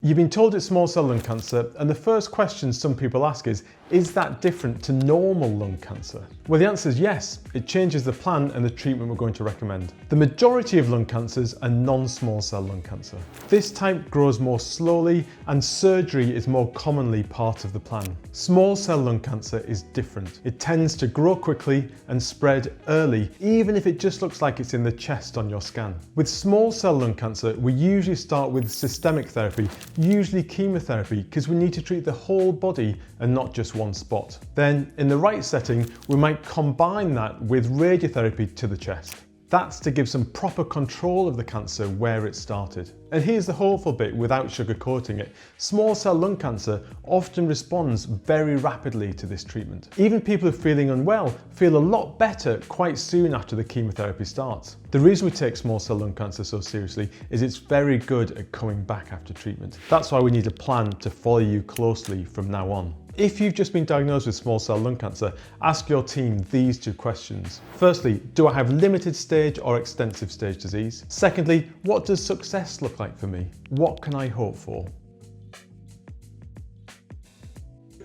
You've been told it's small cell lung cancer, and the first question some people ask is that different to normal lung cancer? Well, the answer is yes. It changes the plan and the treatment we're going to recommend. The majority of lung cancers are non-small cell lung cancer. This type grows more slowly, and surgery is more commonly part of the plan. Small cell lung cancer is different. It tends to grow quickly and spread early, even if it just looks like it's in the chest on your scan. With small cell lung cancer, we usually start with systemic therapy, usually chemotherapy, because we need to treat the whole body and not just one spot. Then, in the right setting, we might combine that with radiotherapy to the chest. That's to give some proper control of the cancer where it started. And here's the hopeful bit without sugarcoating it. Small cell lung cancer often responds very rapidly to this treatment. Even people who are feeling unwell feel a lot better quite soon after the chemotherapy starts. The reason we take small cell lung cancer so seriously is it's very good at coming back after treatment. That's why we need a plan to follow you closely from now on. If you've just been diagnosed with small cell lung cancer, ask your team these two questions. Firstly, do I have limited stage or extensive stage disease? Secondly, what does success look like for me? What can I hope for?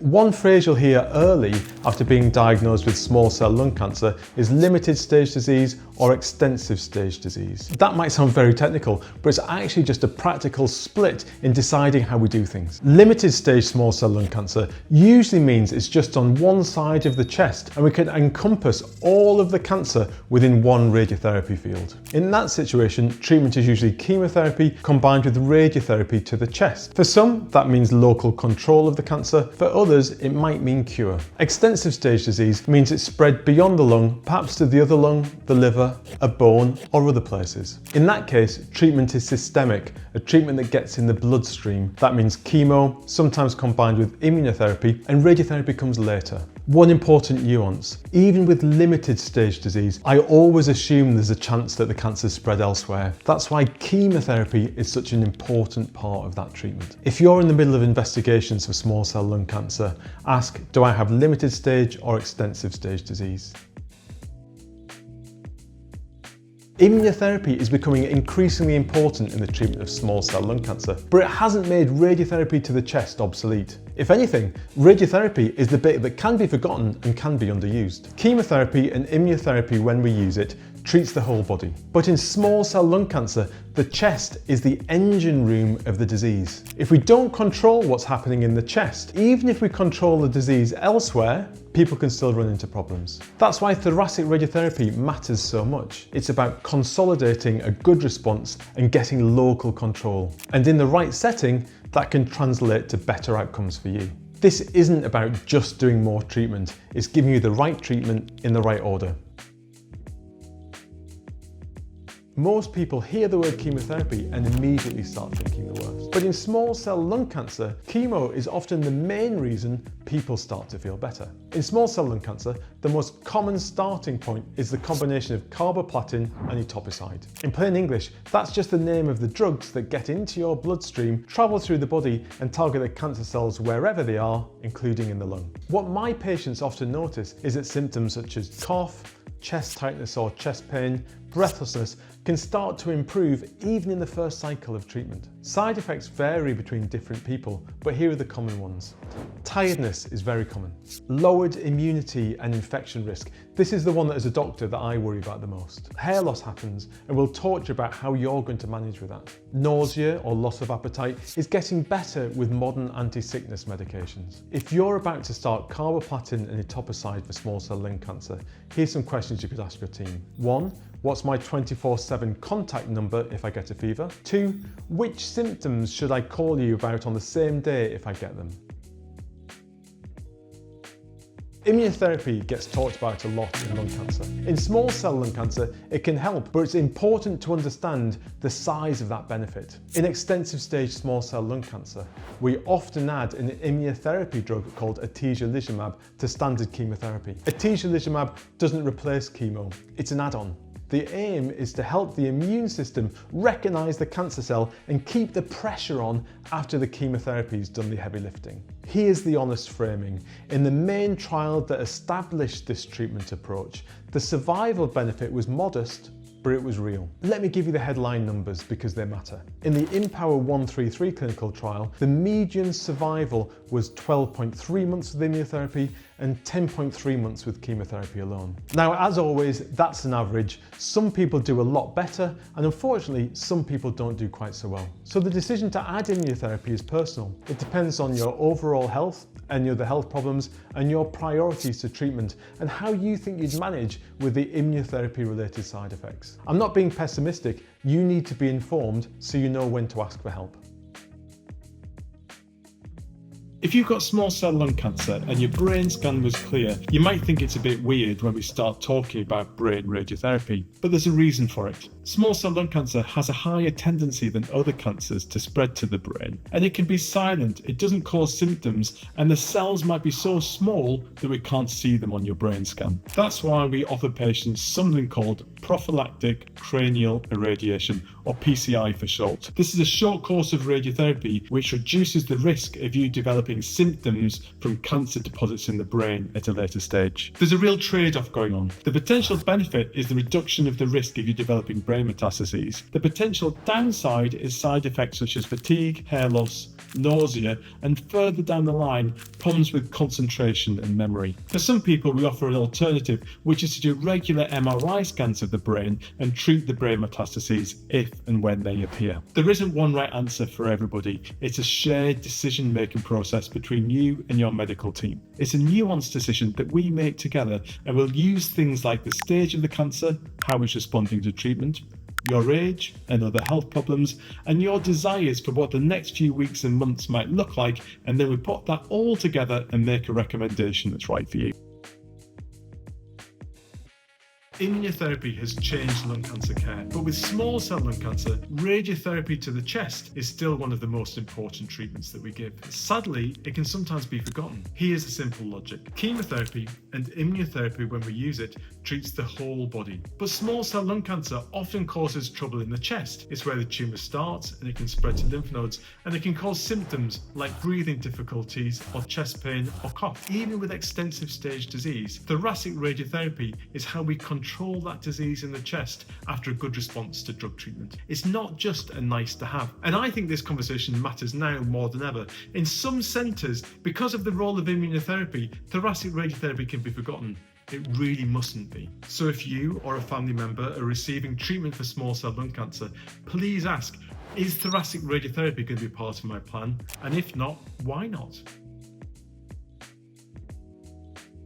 One phrase you'll hear early after being diagnosed with small cell lung cancer is limited stage disease or extensive stage disease. That might sound very technical, but it's actually just a practical split in deciding how we do things. Limited stage small cell lung cancer usually means it's just on one side of the chest, and we can encompass all of the cancer within one radiotherapy field. In that situation, treatment is usually chemotherapy combined with radiotherapy to the chest. For some, that means local control of the cancer. For others, it might mean cure. Extensive stage disease means it's spread beyond the lung, perhaps to the other lung, the liver, a bone, or other places. In that case, treatment is systemic, a treatment that gets in the bloodstream. That means chemo, sometimes combined with immunotherapy, and radiotherapy comes later. One important nuance: even with limited stage disease, I always assume there's a chance that the cancer spread elsewhere. That's why chemotherapy is such an important part of that treatment. If you're in the middle of investigations for small cell lung cancer, ask, do I have limited stage or extensive stage disease? Immunotherapy is becoming increasingly important in the treatment of small cell lung cancer, but it hasn't made radiotherapy to the chest obsolete. If anything, radiotherapy is the bit that can be forgotten and can be underused. Chemotherapy and immunotherapy, when we use it, treats the whole body. But in small cell lung cancer, the chest is the engine room of the disease. If we don't control what's happening in the chest, even if we control the disease elsewhere, people can still run into problems. That's why thoracic radiotherapy matters so much. It's about consolidating a good response and getting local control. And in the right setting, that can translate to better outcomes for you. This isn't about just doing more treatment, it's giving you the right treatment in the right order. Most people hear the word chemotherapy and immediately start thinking the worst. But in small cell lung cancer, chemo is often the main reason people start to feel better. In small cell lung cancer, the most common starting point is the combination of carboplatin and etoposide. In plain English, that's just the name of the drugs that get into your bloodstream, travel through the body, and target the cancer cells wherever they are, including in the lung. What my patients often notice is that symptoms such as cough, chest tightness or chest pain, breathlessness can start to improve even in the first cycle of treatment. Side effects vary between different people, but here are the common ones. Tiredness is very common. Lowered immunity and infection risk. This is the one that as a doctor that I worry about the most. Hair loss happens, and we'll talk to you about how you're going to manage with that. Nausea or loss of appetite is getting better with modern anti-sickness medications. If you're about to start carboplatin and etoposide for small cell lung cancer, here's some questions you could ask your team. 1. What's my 24/7 contact number if I get a fever? 2. Which symptoms should I call you about on the same day if I get them? Immunotherapy gets talked about a lot in lung cancer. In small cell lung cancer, it can help, but it's important to understand the size of that benefit. In extensive stage small cell lung cancer, we often add an immunotherapy drug called atezolizumab to standard chemotherapy. Atezolizumab doesn't replace chemo, it's an add-on. The aim is to help the immune system recognise the cancer cell and keep the pressure on after the chemotherapy's done the heavy lifting. Here's the honest framing. In the main trial that established this treatment approach, the survival benefit was modest but it was real. Let me give you the headline numbers because they matter. In the Empower 133 clinical trial, the median survival was 12.3 months with immunotherapy and 10.3 months with chemotherapy alone. Now, as always, that's an average. Some people do a lot better, and unfortunately, some people don't do quite so well. So the decision to add immunotherapy is personal. It depends on your overall health, any other health problems, and your priorities to treatment, and how you think you'd manage with the immunotherapy-related side effects. I'm not being pessimistic. You need to be informed so you know when to ask for help. If you've got small cell lung cancer and your brain scan was clear, you might think it's a bit weird when we start talking about brain radiotherapy, but there's a reason for it. Small cell lung cancer has a higher tendency than other cancers to spread to the brain, and it can be silent, it doesn't cause symptoms, and the cells might be so small that we can't see them on your brain scan. That's why we offer patients something called prophylactic cranial irradiation, or PCI for short. This is a short course of radiotherapy which reduces the risk of you developing symptoms from cancer deposits in the brain at a later stage. There's a real trade-off going on. The potential benefit is the reduction of the risk of you developing brain metastases. The potential downside is side effects such as fatigue, hair loss, nausea, and further down the line, problems with concentration and memory. For some people, we offer an alternative, which is to do regular MRI scans of the brain and treat the brain metastases if and when they appear. There isn't one right answer for everybody. It's a shared decision-making process between you and your medical team. It's a nuanced decision that we make together, and we'll use things like the stage of the cancer, how it's responding to treatment, your age and other health problems, and your desires for what the next few weeks and months might look like, and then we put that all together and make a recommendation that's right for you. Immunotherapy has changed lung cancer care, but with small cell lung cancer, radiotherapy to the chest is still one of the most important treatments that we give. Sadly, it can sometimes be forgotten. Here's a simple logic. Chemotherapy and immunotherapy, when we use it, treats the whole body. But small cell lung cancer often causes trouble in the chest. It's where the tumour starts, and it can spread to lymph nodes, and it can cause symptoms like breathing difficulties or chest pain or cough. Even with extensive stage disease, thoracic radiotherapy is how we control that disease in the chest after a good response to drug treatment. It's not just a nice to have. And I think this conversation matters now more than ever. In some centres, because of the role of immunotherapy, thoracic radiotherapy can be forgotten. It really mustn't be. So if you or a family member are receiving treatment for small cell lung cancer, please ask, is thoracic radiotherapy going to be part of my plan? And if not, why not?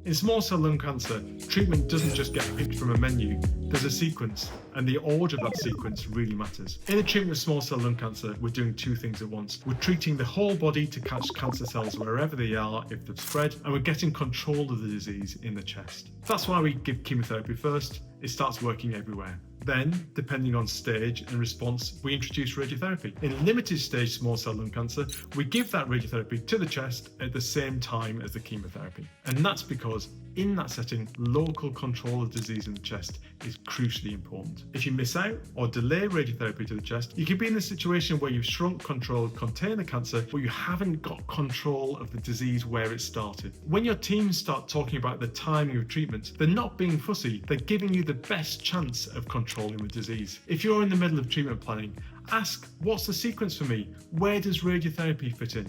In small cell lung cancer, treatment doesn't just get picked from a menu. There's a sequence, and the order of that sequence really matters. In the treatment of small cell lung cancer, we're doing two things at once. We're treating the whole body to catch cancer cells wherever they are if they've spread, and we're getting control of the disease in the chest. That's why we give chemotherapy first. It starts working everywhere. Then, depending on stage and response, we introduce radiotherapy. In limited stage small cell lung cancer, we give that radiotherapy to the chest at the same time as the chemotherapy. And that's because in that setting, local control of disease in the chest is crucially important. If you miss out or delay radiotherapy to the chest, you could be in a situation where you've shrunk control, contain the cancer, but you haven't got control of the disease where it started. When your teams start talking about the timing of treatment, they're not being fussy, they're giving you the best chance of controlling the disease. If you're in the middle of treatment planning, ask, what's the sequence for me? Where does radiotherapy fit in?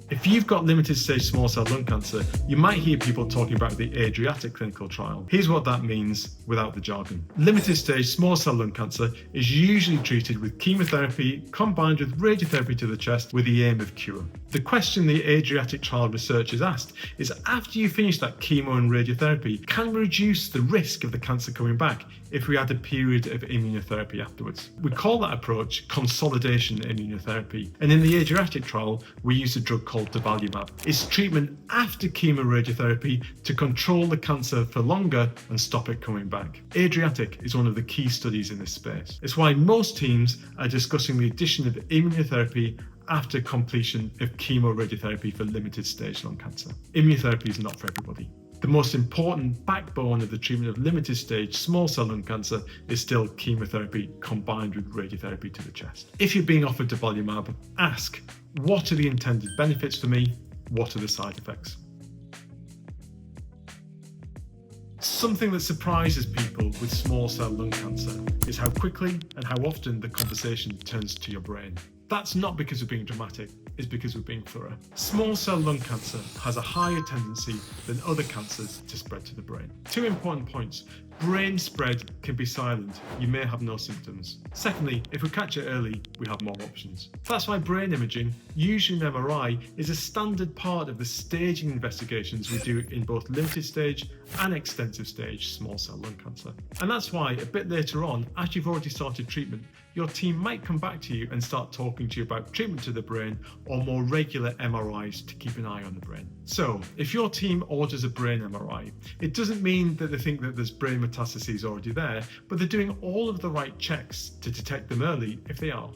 If you've got limited stage small cell lung cancer, you might hear people talking about the Adriatic clinical trial. Here's what that means without the jargon. Limited stage small cell lung cancer is usually treated with chemotherapy combined with radiotherapy to the chest with the aim of cure. The question the Adriatic trial researchers asked is, after you finish that chemo and radiotherapy, can we reduce the risk of the cancer coming back if we add a period of immunotherapy afterwards? We call that approach consolidation immunotherapy. And in the Adriatic trial, we used a drug called durvalumab. It's treatment after chemoradiotherapy to control the cancer for longer and stop it coming back. Adriatic is one of the key studies in this space. It's why most teams are discussing the addition of immunotherapy after completion of chemoradiotherapy for limited stage lung cancer. Immunotherapy is not for everybody. The most important backbone of the treatment of limited stage small cell lung cancer is still chemotherapy combined with radiotherapy to the chest. If you're being offered durvalumab, ask, what are the intended benefits for me? What are the side effects? Something that surprises people with small cell lung cancer is how quickly and how often the conversation turns to your brain. That's not because we're being dramatic, it's because we're being thorough. Small cell lung cancer has a higher tendency than other cancers to spread to the brain. 2 important points. Brain spread can be silent. You may have no symptoms. Secondly, if we catch it early, we have more options. That's why brain imaging, usually an MRI, is a standard part of the staging investigations we do in both limited stage and extensive stage small cell lung cancer. And that's why a bit later on, as you've already started treatment, your team might come back to you and start talking to you about treatment to the brain or more regular MRIs to keep an eye on the brain. So, if your team orders a brain MRI, it doesn't mean that they think that there's brain metastases already there, but they're doing all of the right checks to detect them early if they are.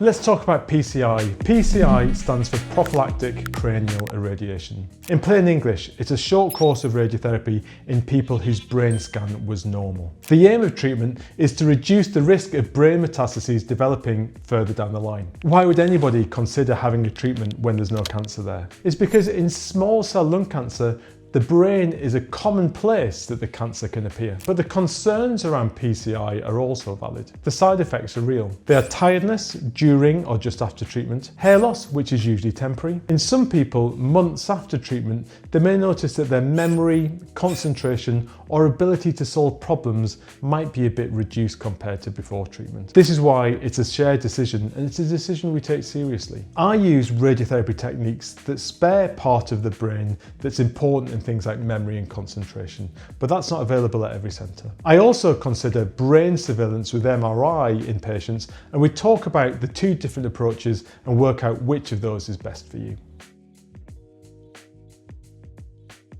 Let's talk about PCI. PCI stands for prophylactic cranial irradiation. In plain English, it's a short course of radiotherapy in people whose brain scan was normal. The aim of treatment is to reduce the risk of brain metastases developing further down the line. Why would anybody consider having a treatment when there's no cancer there? It's because in small cell lung cancer, the brain is a common place that the cancer can appear. But the concerns around PCI are also valid. The side effects are real. They are tiredness during or just after treatment, hair loss, which is usually temporary. In some people, months after treatment, they may notice that their memory, concentration, or ability to solve problems might be a bit reduced compared to before treatment. This is why it's a shared decision, and it's a decision we take seriously. I use radiotherapy techniques that spare part of the brain that's important in things like memory and concentration, but that's not available at every centre. I also consider brain surveillance with MRI in patients, and we talk about the 2 different approaches and work out which of those is best for you.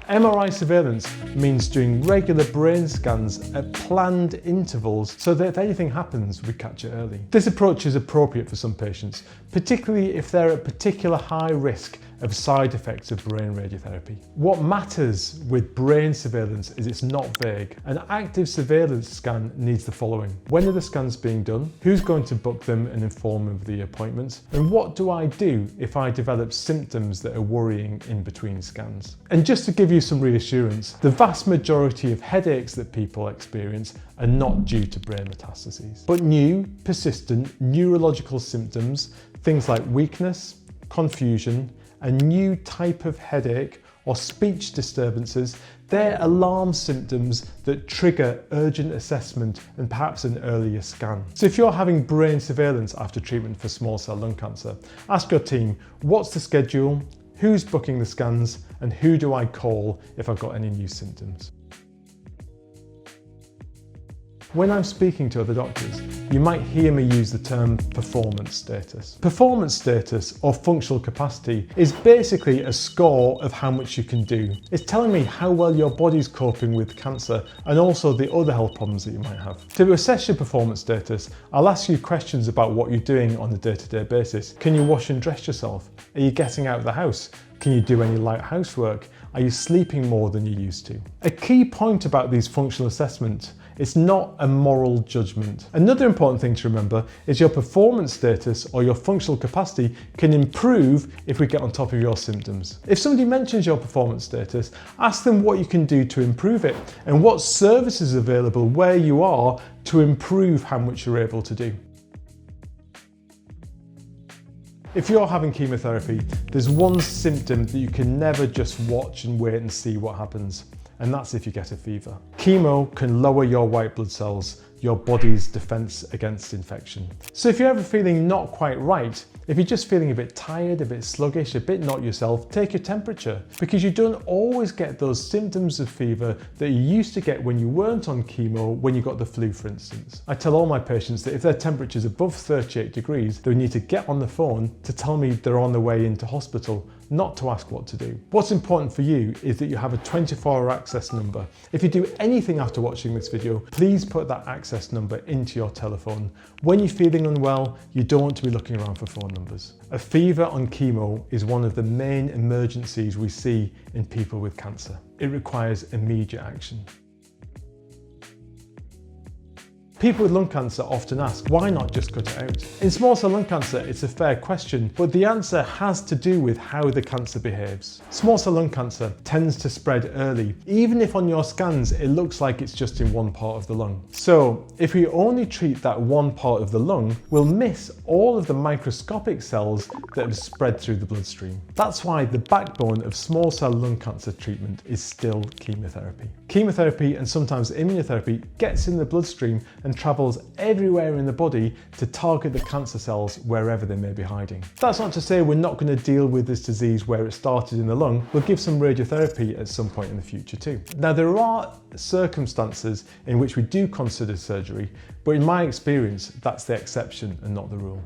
MRI surveillance means doing regular brain scans at planned intervals so that if anything happens, we catch it early. This approach is appropriate for some patients, particularly if they're at particular high risk of side effects of brain radiotherapy. What matters with brain surveillance is it's not vague. An active surveillance scan needs the following. When are the scans being done? Who's going to book them and inform of the appointments? And what do I do if I develop symptoms that are worrying in between scans? And just to give you some reassurance, the vast majority of headaches that people experience are not due to brain metastases. But new, persistent neurological symptoms, things like weakness, confusion, a new type of headache or speech disturbances, they're alarm symptoms that trigger urgent assessment and perhaps an earlier scan. So if you're having brain surveillance after treatment for small cell lung cancer, ask your team, what's the schedule, who's booking the scans, and who do I call if I've got any new symptoms? When I'm speaking to other doctors, you might hear me use the term performance status. Performance status, or functional capacity, is basically a score of how much you can do. It's telling me how well your body's coping with cancer and also the other health problems that you might have. To assess your performance status, I'll ask you questions about what you're doing on a day-to-day basis. Can you wash and dress yourself? Are you getting out of the house? Can you do any light housework? Are you sleeping more than you used to? A key point about these functional assessments, it's not a moral judgment. Another important thing to remember is your performance status or your functional capacity can improve if we get on top of your symptoms. If somebody mentions your performance status, ask them what you can do to improve it and what services are available where you are to improve how much you're able to do. If you're having chemotherapy, there's one symptom that you can never just watch and wait and see what happens, and that's if you get a fever. Chemo can lower your white blood cells, your body's defense against infection. So if you're ever feeling not quite right, if you're just feeling a bit tired, a bit sluggish, a bit not yourself, take your temperature, because you don't always get those symptoms of fever that you used to get when you weren't on chemo, when you got the flu, for instance. I tell all my patients that if their temperature is above 38 degrees, they need to get on the phone to tell me they're on the way into hospital, not to ask what to do. What's important for you is that you have a 24-hour access number. If you do anything after watching this video, please put that access number into your telephone. When you're feeling unwell, you don't want to be looking around for phone numbers. A fever on chemo is one of the main emergencies we see in people with cancer. It requires immediate action. People with lung cancer often ask, why not just cut it out? In small cell lung cancer, it's a fair question, but the answer has to do with how the cancer behaves. Small cell lung cancer tends to spread early, even if on your scans it looks like it's just in one part of the lung. So if we only treat that one part of the lung, we'll miss all of the microscopic cells that have spread through the bloodstream. That's why the backbone of small cell lung cancer treatment is still chemotherapy. Chemotherapy and sometimes immunotherapy gets in the bloodstream and travels everywhere in the body to target the cancer cells wherever they may be hiding. That's not to say we're not going to deal with this disease where it started in the lung. We'll give some radiotherapy at some point in the future too. Now, there are circumstances in which we do consider surgery, but in my experience, that's the exception and not the rule.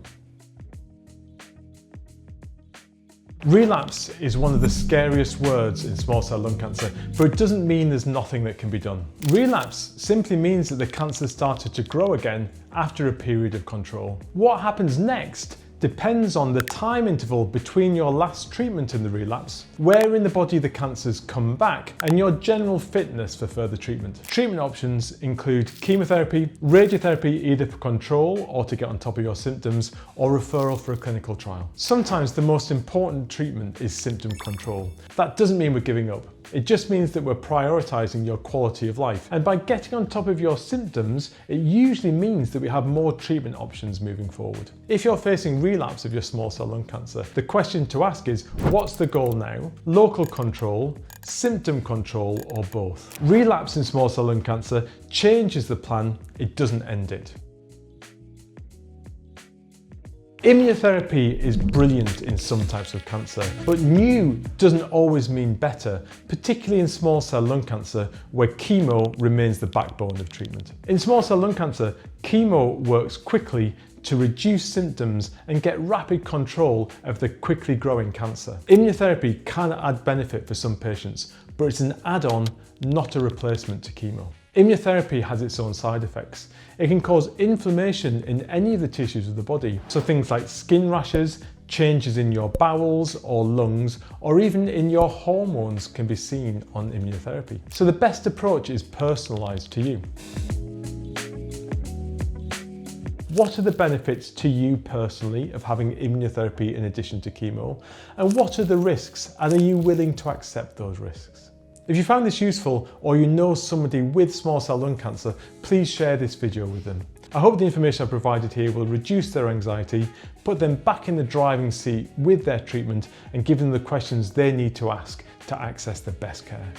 Relapse is one of the scariest words in small cell lung cancer, but it doesn't mean there's nothing that can be done. Relapse simply means that the cancer started to grow again after a period of control. What happens next depends on the time interval between your last treatment and the relapse, where in the body the cancers come back, and your general fitness for further treatment. Treatment options include chemotherapy, radiotherapy either for control or to get on top of your symptoms, or referral for a clinical trial. Sometimes the most important treatment is symptom control. That doesn't mean we're giving up. It just means that we're prioritizing your quality of life. And by getting on top of your symptoms, it usually means that we have more treatment options moving forward. If you're facing relapse of your small cell lung cancer, the question to ask is, what's the goal now? Local control, symptom control, or both? Relapse in small cell lung cancer changes the plan, it doesn't end it. Immunotherapy is brilliant in some types of cancer, but new doesn't always mean better, particularly in small cell lung cancer where chemo remains the backbone of treatment. In small cell lung cancer, chemo works quickly to reduce symptoms and get rapid control of the quickly growing cancer. Immunotherapy can add benefit for some patients, but it's an add-on, not a replacement to chemo. Immunotherapy has its own side effects. It can cause inflammation in any of the tissues of the body, so things like skin rashes, changes in your bowels or lungs, or even in your hormones can be seen on immunotherapy. So the best approach is personalised to you. What are the benefits to you personally of having immunotherapy in addition to chemo? And what are the risks, and are you willing to accept those risks? If you found this useful, or you know somebody with small cell lung cancer, please share this video with them. I hope the information I've provided here will reduce their anxiety, put them back in the driving seat with their treatment, and give them the questions they need to ask to access the best care.